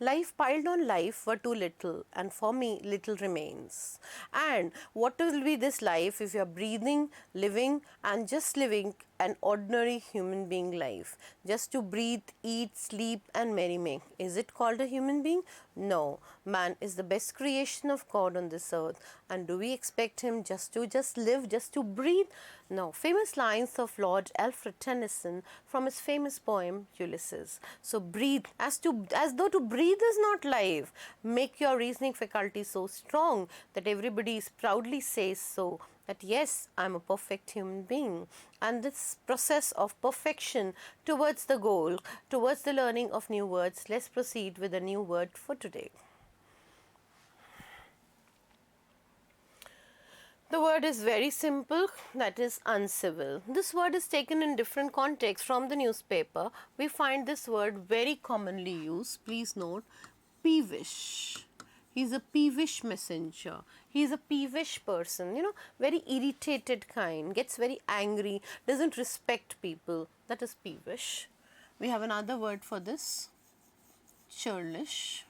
Life piled on life were too little, and for me, little remains. And what will be this life if you are breathing, living, and just living an ordinary human being life? Just to breathe, eat, sleep, and merry make. Is it called a human being? No. Man is the best creation of God on this earth. And do we expect him just to live, just to breathe? No. Famous lines of Lord Alfred Tennyson from his famous poem Ulysses. So breathe, as though to breathe is not life. Make your reasoning faculty so strong that everybody proudly says so, that yes, I am a perfect human being. And this process of perfection towards the goal, towards the learning of new words, let's proceed with a new word for today. The word is very simple, that is uncivil. This word is taken in different contexts from the newspaper. We find this word very commonly used. Please note, peevish. He is a peevish messenger. He is a peevish person, very irritated kind, gets very angry, doesn't respect people. That is peevish. We have another word for this, churlish.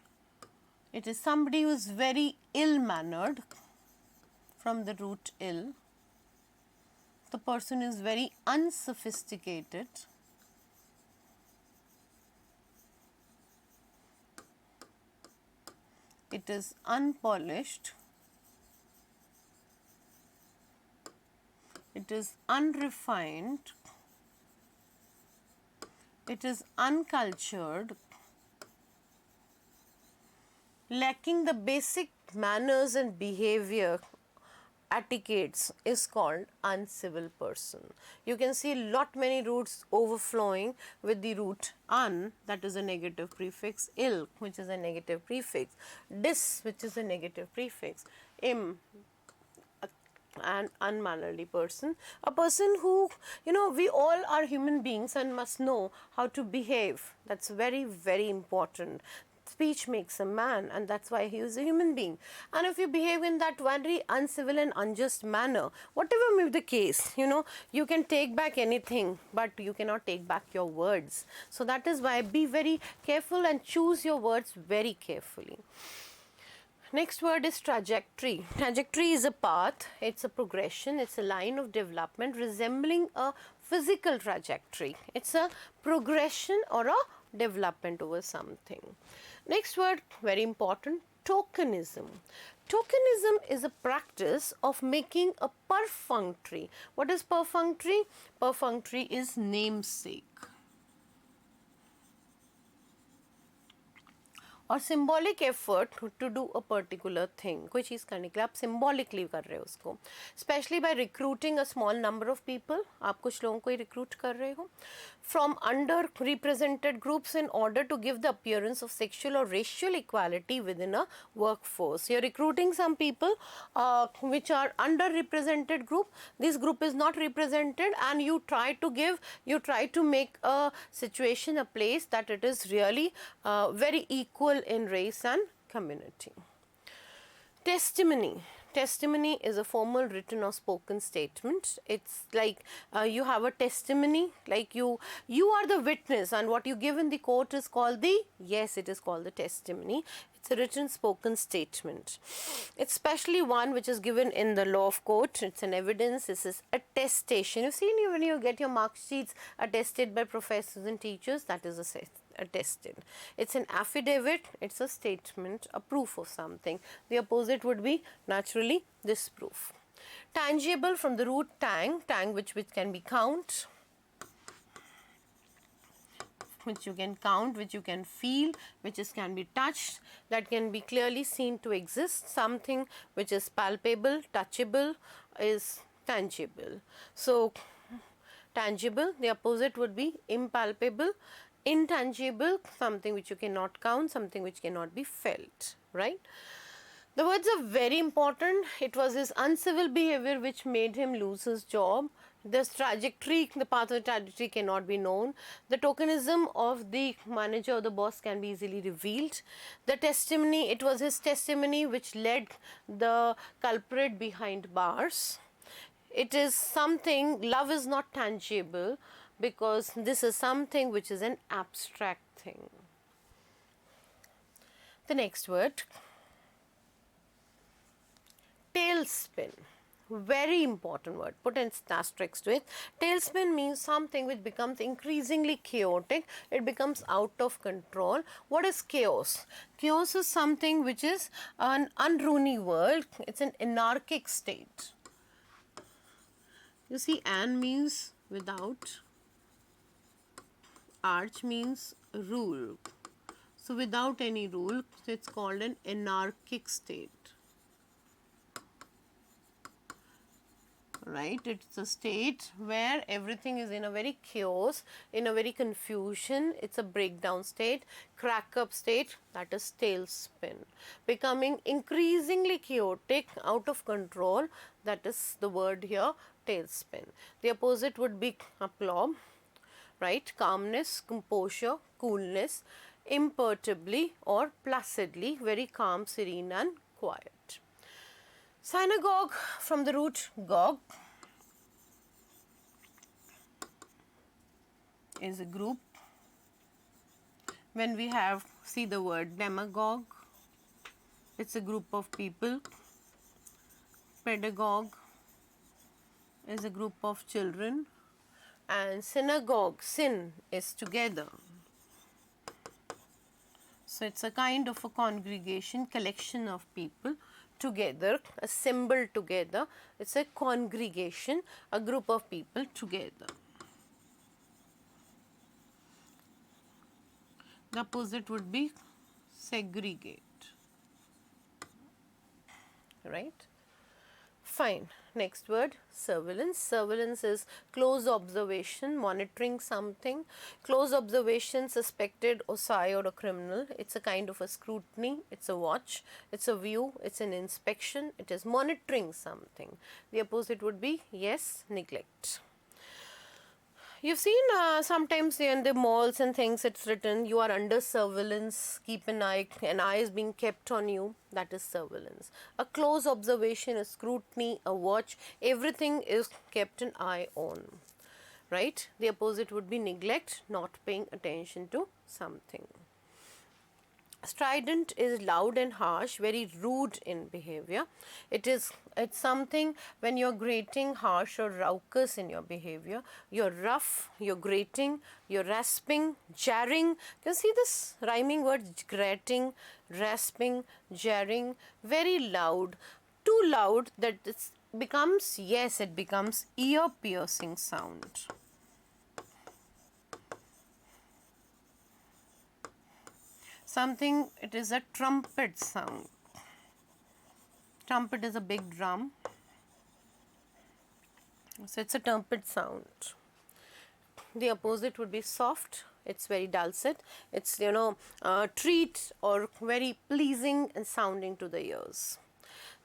It is somebody who is very ill-mannered, from the root ill. The person is very unsophisticated. It is unpolished. It is unrefined. It is uncultured. Lacking the basic manners and behavior etiquettes is called uncivil person. You can see many roots overflowing with the root un, that is a negative prefix, ill, which is a negative prefix, dis, which is a negative prefix, im, an unmannerly person, a person who, we all are human beings and must know how to behave. That's very, very important. Speech makes a man, and that's why he is a human being. And if you behave in that very uncivil and unjust manner, whatever may be the case, you can take back anything, but you cannot take back your words. So that is why be very careful and choose your words very carefully. Next word is trajectory. Trajectory is a path, it's a progression, it's a line of development resembling a physical trajectory. It's a progression or a development over something. Next word, very important, tokenism. Tokenism is a practice of making a perfunctory. What is perfunctory? Perfunctory is namesake और symbolic effort to do a particular thing. कोई चीज़ करने के लिए आप symbolically कर रहे हो उसको. Especially by recruiting a small number of people. आप कुछ लोगों को ही recruit कर रहे हो. From underrepresented groups in order to give the appearance of sexual or racial equality within a workforce. You're recruiting some people which are underrepresented group. This group is not represented, and you try to make a situation, a place that it is really very equal in race and community. Testimony. Testimony is a formal written or spoken statement. It's like you have a testimony, like you are the witness, and what you give in the court is called it is called the testimony. It's a written spoken statement. It's especially one which is given in the law of court. It's an evidence. This is attestation. You've seen when you get your mark sheets attested by professors and teachers, that is attested. It's an affidavit. It's a statement, a proof of something. The opposite would be naturally disproof. Tangible from the root tang which can be count, which you can count, which you can feel, which can be touched, that can be clearly seen to exist. Something which is palpable, touchable is tangible. So tangible, the opposite would be impalpable. Intangible, something which you cannot count, something which cannot be felt, right? The words are very important. It was his uncivil behavior which made him lose his job. The path of the trajectory cannot be known. The tokenism of the manager or the boss can be easily revealed. The testimony, it was his testimony which led the culprit behind bars. It is something, love is not tangible because this is something which is an abstract thing. The next word, tailspin. Very important word. Put an asterisk to it. Tailspin means something which becomes increasingly chaotic. It becomes out of control. What is chaos? Chaos is something which is an unruly world. It's an anarchic state. You see, an means without. Arch means rule. So without any rule, it's called an anarchic state. Right, it's a state where everything is in a very chaos, in a very confusion. It's a breakdown state, crack up state, that is tailspin. Becoming increasingly chaotic, out of control, that is the word here, tailspin. The opposite would be aplomb, right? Calmness, composure, coolness, imperturbably or placidly, very calm, serene and quiet. Synagogue, from the root gog, is a group. When we have, see the word demagogue, it's a group of people. Pedagogue is a group of children. And synagogue, sin, is together. So it's a kind of a congregation, collection of people together, assembled together. It's a congregation, a group of people together. The opposite would be segregate. Right? Fine. Next word, surveillance. Surveillance is close observation, monitoring something. Close observation, suspected or shy or a criminal. It's a kind of a scrutiny. It's a watch. It's a view. It's an inspection. It is monitoring something. The opposite would be, yes, neglect. You've seen sometimes in the malls and things it's written, you are under surveillance, keep an eye is being kept on you. That is surveillance. A close observation, a scrutiny, a watch, everything is kept an eye on. Right? The opposite would be neglect, not paying attention to something. Strident is loud and harsh, very rude in behavior. It's something when you're grating, harsh or raucous in your behavior. You're rough, you're grating, you're rasping, jarring. You can see this rhyming word, grating, rasping, jarring, very loud. Too loud that it becomes, yes, it becomes ear-piercing sound. Something, it is a trumpet sound. Trumpet is a big drum. So it's a trumpet sound. The opposite would be soft. It's very dulcet. It's, treat or very pleasing and sounding to the ears.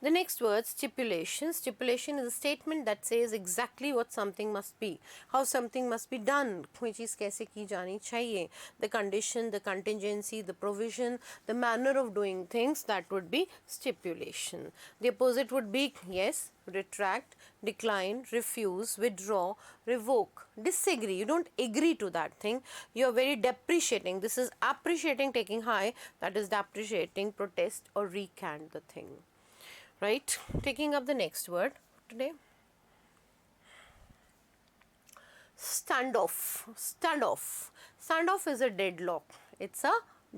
The next word, stipulation. Stipulation is a statement that says exactly what something must be, how something must be done, कोई चीज़ कैसे की जानी चाहिए, the condition, the contingency, the provision, the manner of doing things, that would be stipulation. The opposite would be, yes, retract, decline, refuse, withdraw, revoke, disagree. You don't agree to that thing. You are very depreciating. This is appreciating, taking high. That is depreciating, protest or recant the thing. Right? Taking up the next word today. Standoff. Standoff. Standoff is a deadlock. It's a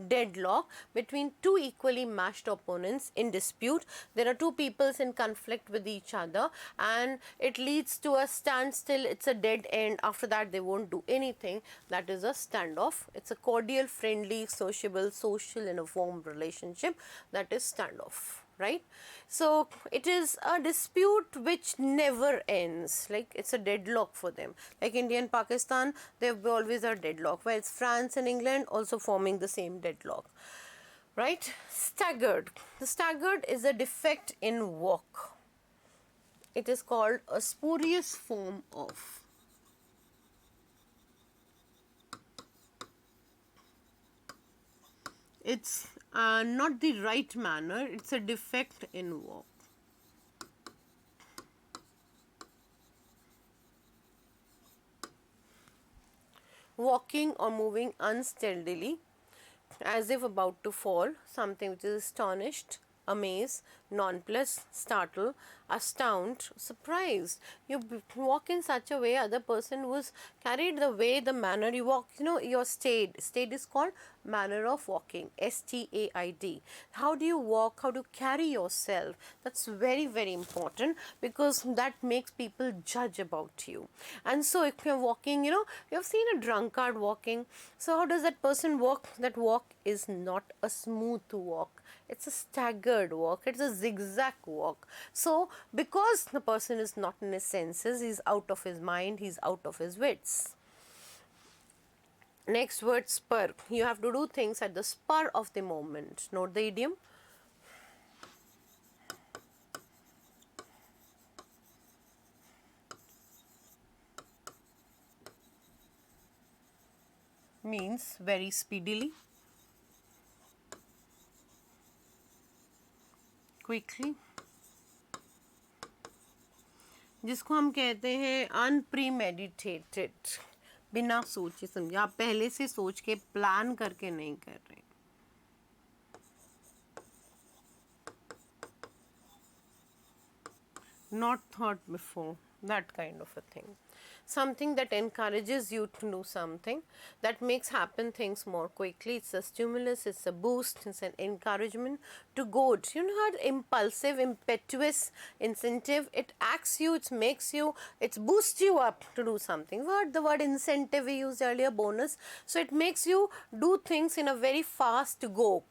deadlock between two equally matched opponents in dispute. There are two peoples in conflict with each other and it leads to a standstill. It's a dead end. After that they won't do anything. That is a standoff. It's a cordial, friendly, sociable, social and a warm relationship. That is standoff. Right? So it is a dispute which never ends, like it's a deadlock for them. Like India and Pakistan, they always are deadlock, while France and England also forming the same deadlock. Right? Staggered. The staggered is a defect in walk. It is called a spurious form of. It's not the right manner, it's a defect in walk. Walking or moving unsteadily, as if about to fall, something which is astonished, amazed, nonplussed, startled, astound, surprised. You walk in such a way, other person was carried the way, the manner you walk, you know, your staid. Staid is called manner of walking, S-T-A-I-D. How do you walk, how do you carry yourself? That's very, very important, because that makes people judge about you. And so if you're walking, you know, you've seen a drunkard walking. So how does that person walk? That walk is not a smooth walk. It's a staggered walk. It's a zigzag walk. So because the person is not in his senses, he's out of his mind, he's out of his wits. Next word, spur. You have to do things at the spur of the moment. Note the idiom. Means very speedily, quickly. जिसको हम कहते हैं unpremeditated, बिना सोचे समझे, आप पहले से सोच के प्लान करके नहीं कर रहे. Not thought before, that kind of a thing. Something that encourages you to do something, that makes happen things more quickly. It's a stimulus, it's a boost, it's an encouragement to go. You know how impulsive, impetuous, incentive, it acts you, it makes you, it boosts you up to do something. The word incentive we used earlier, bonus. So it makes you do things in a very fast go.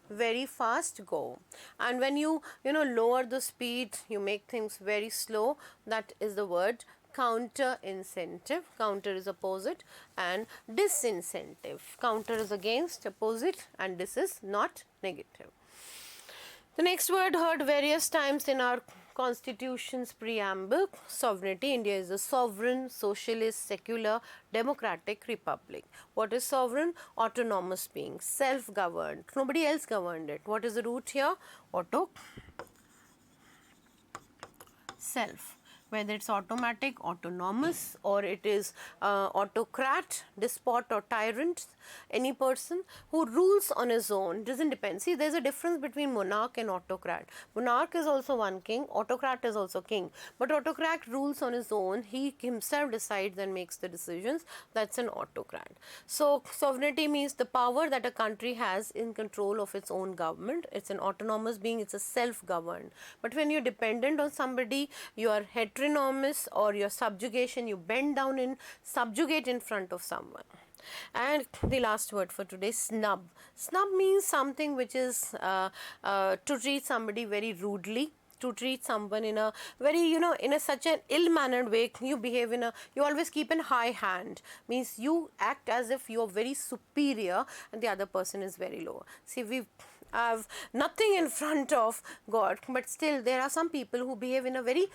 Very fast go. And when you lower the speed, you make things very slow. That is the word counter incentive. Counter is opposite, and disincentive. Counter is against, opposite, and this is not negative. The next word heard various times in our Constitution's preamble, sovereignty. India is a sovereign, socialist, secular, democratic republic. What is sovereign? Autonomous being, self-governed. Nobody else governed it. What is the root here? Auto, self. Whether it's automatic, autonomous, or it is autocrat, despot or tyrant, any person who rules on his own, doesn't depend. See, there's a difference between monarch and autocrat. Monarch is also one king, autocrat is also king, but autocrat rules on his own. He himself decides and makes the decisions. That's an autocrat. So sovereignty means the power that a country has in control of its own government. It's an autonomous being, it's a self-governed. But when you're dependent on somebody, you are heteronomous, or your subjugation, you bend down and subjugate in front of someone. And the last word for today, snub. Snub means something which is to treat somebody very rudely, to treat someone in a very, in a such an ill-mannered way. You behave in a, you always keep in high hand, means you act as if you are very superior and the other person is very low. See, we have nothing in front of God, but still there are some people who behave in a very,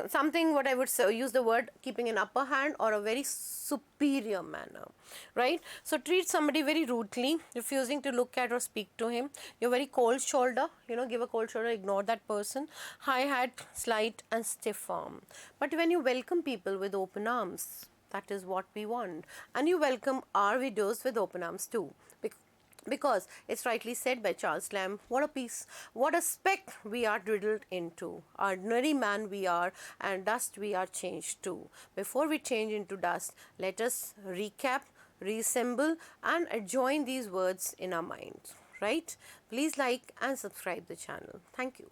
something, what I would say, use the word, keeping an upper hand or a very superior manner, right? So treat somebody very rudely, refusing to look at or speak to him. You're very cold shoulder, give a cold shoulder, ignore that person. High hat, slight and stiff arm. But when you welcome people with open arms, that is what we want. And you welcome our widows with open arms too. Because it's rightly said by Charles Lamb, what a peace, what a speck we are drizzled into. Ordinary man we are, and dust we are changed to. Before we change into dust, let us recap, reassemble and adjoin these words in our minds, right? Please like and subscribe the channel. Thank you.